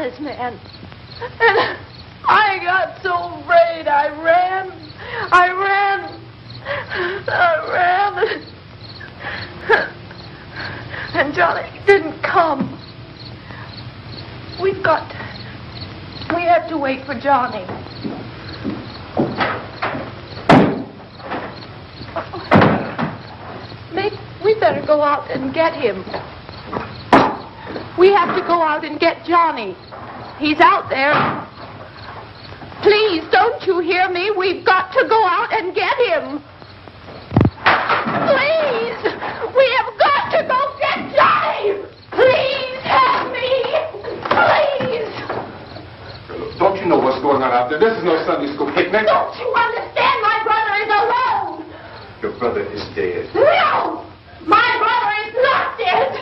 this man. And I got so afraid. I ran. And Johnny didn't come. We have to wait for Johnny. We better go out and get him. We have to go out and get Johnny. He's out there. Please, don't you hear me? We've got to go out and get him. Please, we have got to go get Johnny. Please help me. Please. Don't you know what's going on out there? This is no Sunday school picnic. Don't you understand? My brother is alone. Your brother is dead. No, my brother is not dead.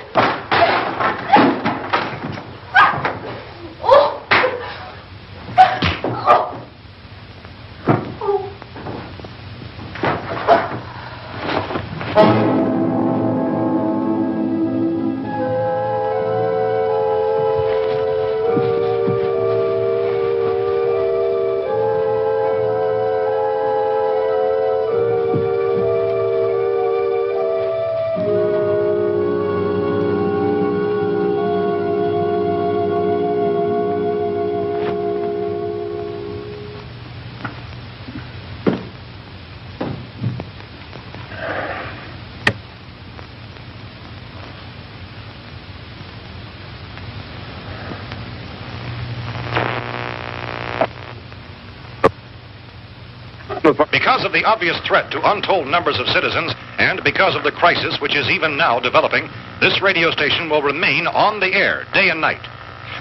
Because of the obvious threat to untold numbers of citizens, and because of the crisis which is even now developing, this radio station will remain on the air day and night.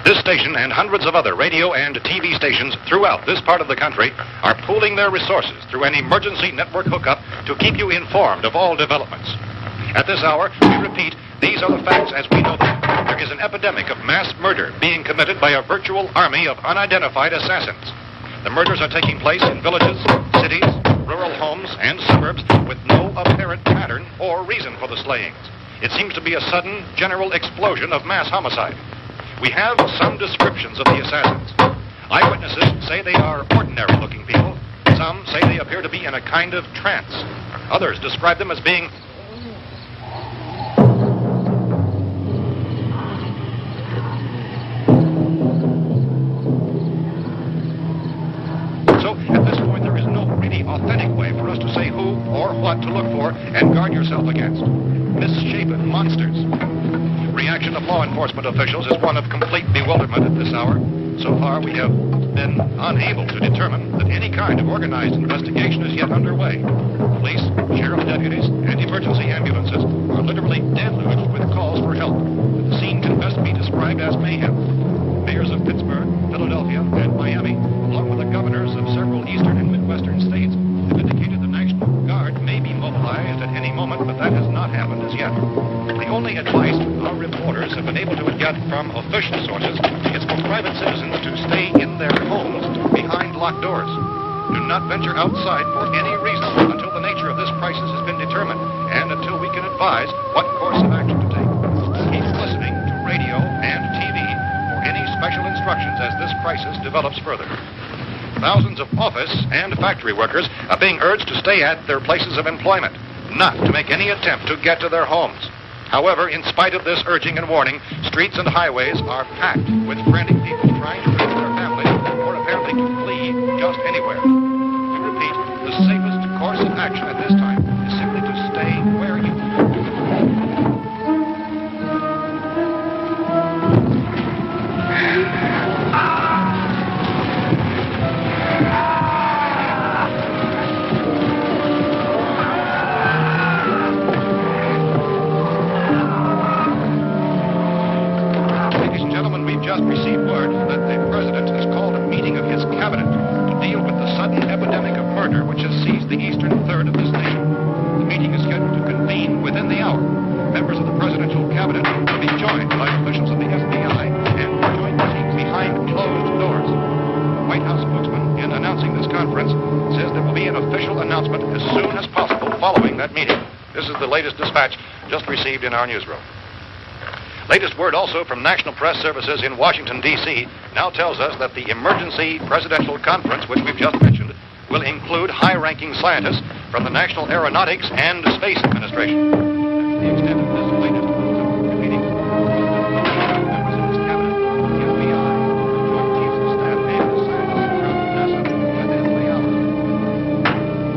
This station and hundreds of other radio and TV stations throughout this part of the country are pooling their resources through an emergency network hookup to keep you informed of all developments. At this hour, we repeat, these are the facts as we know them. There is an epidemic of mass murder being committed by a virtual army of unidentified assassins. The murders are taking place in villages, cities, rural homes, and suburbs with no apparent pattern or reason for the slayings. It seems to be a sudden, general explosion of mass homicide. We have some descriptions of the assassins. Eyewitnesses say they are ordinary-looking people. Some say they appear to be in a kind of trance. Others describe them as being authentic way for us to say who or what to look for and guard yourself against. Misshapen monsters. Reaction of law enforcement officials is one of complete bewilderment at this hour. So far, we have been unable to determine that any kind of organized investigation is yet underway. Police, sheriff deputies, and emergency ambulances are literally deluged with calls for help. The scene can best be described as mayhem. Mayors of Pittsburgh, Philadelphia, and Miami, along with the governors of several eastern and midwestern states, have indicated the National Guard may be mobilized at any moment, but that has not happened as yet. The only advice our reporters have been able to get from official sources is for private citizens to stay in their homes behind locked doors. Do not venture outside for any reason until the nature of this crisis has been determined and until we can advise what course of action to take. Keep listening to radio and TV for any special instructions as this crisis develops further. Thousands of office and factory workers are being urged to stay at their places of employment, not to make any attempt to get to their homes. However, in spite of this urging and warning, streets and highways are packed with frantic people trying to reach their families or apparently to flee just anywhere. We repeat, the safest course of action at this time is simply to stay where you are. Just received word that the president has called a meeting of his cabinet to deal with the sudden epidemic of murder which has seized the eastern third of this nation. The meeting is scheduled to convene within the hour. Members of the presidential cabinet will be joined by officials of the FBI and joint meetings behind closed doors. The White House spokesman, in announcing this conference, says there will be an official announcement as soon as possible following that meeting. This is the latest dispatch just received in our newsroom. Latest word also from National Press Services in Washington, D.C. now tells us that the emergency presidential conference, which we've just mentioned, will include high-ranking scientists from the National Aeronautics and Space Administration. That's the extent of this latest meeting. Members of his cabinet, the FBI, Joint Chiefs of Staff, and the scientists from NASA within the hour.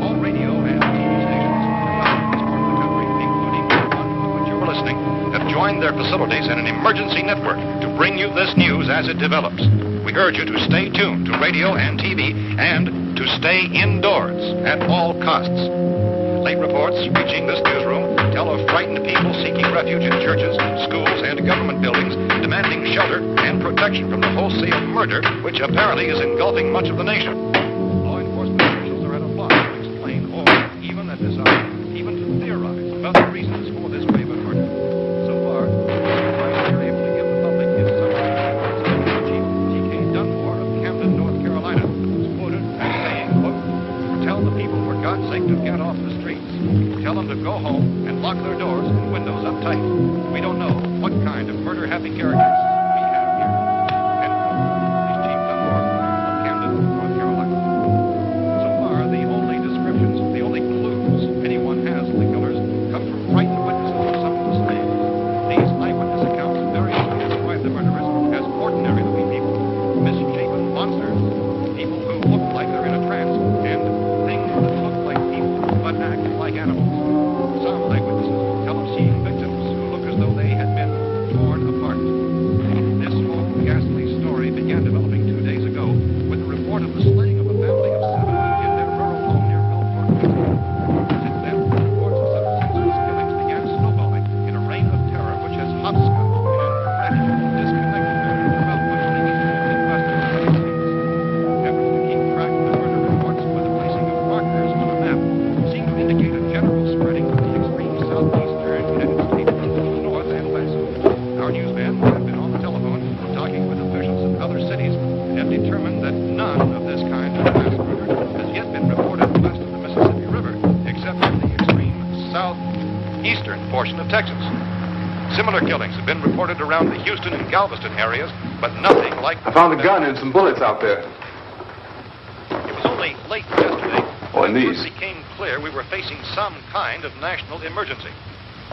All radio and TV stations throughout this part of the country, including the one to which you were listening, have joined their facilities in an emergency network to bring you this news as it develops. We urge you to stay tuned to radio and TV and to stay indoors at all costs. Late reports reaching this newsroom tell of frightened people seeking refuge in churches, schools, and government buildings, demanding shelter and protection from the wholesale murder which apparently is engulfing much of the nation. Law enforcement officials are at a loss to explain or even at this hour, even to theorize about the reasons for this wave of murder. So far, the advice we're able to give the public is summary. Chief T.K. Dunmore of Camden, North Carolina, is quoted as saying, quote, "Tell the people, for God's sake, to get off the streets. Tell them to go home and lock their doors and windows up tight. We don't know what kind of murder-happy characters we have here." End quote. He's Chief Dunmore of Camden, North Carolina. So far, the only descriptions, the only clues anyone has of the killers come from frightened witnesses of some of the slain. These eyewitness accounts very often describe the murderers as ordinary-looking people, misshapen monsters, people who look like they're in a trance, and things that look like people but act like animals. Some eyewitnesses tell of seeing victims who look as though they had been torn apart. This whole ghastly story began developing 2 days ago with the report of the slaying of a family of 7 in their rural home near Gulfport. Since then, reports of such senseless killings began snowballing in a reign of terror which has hopscotched and practically disconnected about much of the eastern and western United States. Efforts to keep track of the murder reports with the placing of markers on a map seem to indicate a general spreading of the extreme southeastern United States to the north and west. Our newsmen have been on the telephone talking with officials of other cities and have determined that none of this kind of mass murder has yet been reported west of the Mississippi River, except in the extreme southeastern portion of Texas. Similar killings have been reported around the Houston and Galveston areas, but nothing like... I found a gun and some bullets out there. It was only late yesterday Oh, and when these. it became clear we were facing some kind of national emergency.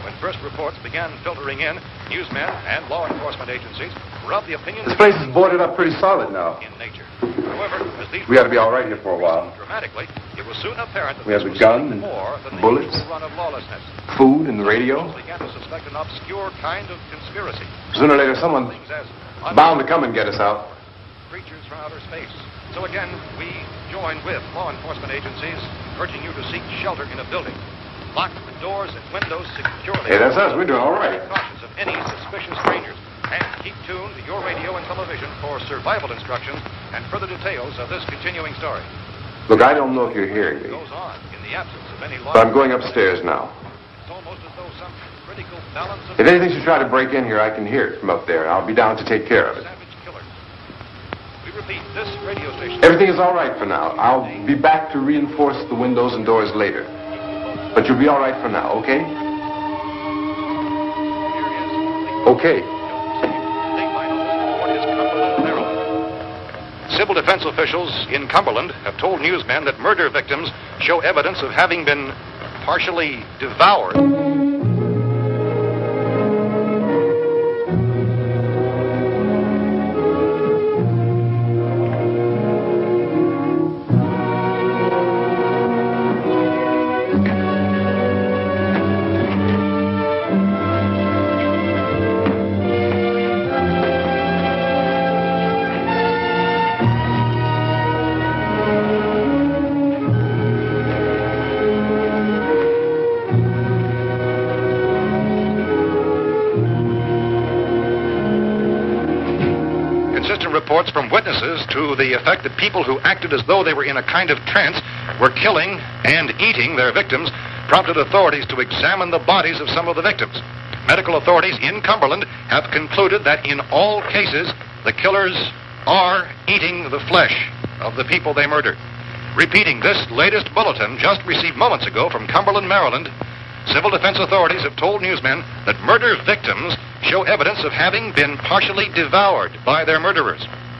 When first reports began filtering in, newsmen and law enforcement agencies were of the opinion This place is boarded up pretty solid now. in nature. However, as these We ought to be all right here for a while. dramatically, it was soon apparent that We have this a was gun something and more than the bullets. usual run of lawlessness. Food and the radio. Officials began to suspect an obscure kind of conspiracy. Sooner or later, someone Things as bound to come and get us out. creatures from outer space. So again, we join with law enforcement agencies, urging you to seek shelter in a building. Lock the doors and windows securely. Hey, that's us. We're doing all right. Be cautious of any suspicious strangers. And keep tuned to your radio and television for survival instructions and further details of this continuing story. Look, I don't know if you're hearing It me, goes on in the absence of any law. but I'm going upstairs now. It's almost as though some critical balance of If anything should try to break in here, I can hear it from up there. I'll be down to take care of it. savage killer. We repeat, this radio station. Everything is all right for now. I'll be back to reinforce the windows and doors later. But you'll be all right for now, okay? Okay. Civil defense officials in Cumberland have told newsmen that murder victims show evidence of having been partially devoured. Reports from witnesses to the effect that people who acted as though they were in a kind of trance were killing and eating their victims prompted authorities to examine the bodies of some of the victims. Medical authorities in Cumberland have concluded that in all cases, the killers are eating the flesh of the people they murdered. Repeating this latest bulletin just received moments ago from Cumberland, Maryland, Civil defense authorities have told newsmen that murder victims show evidence of having been partially devoured by their murderers.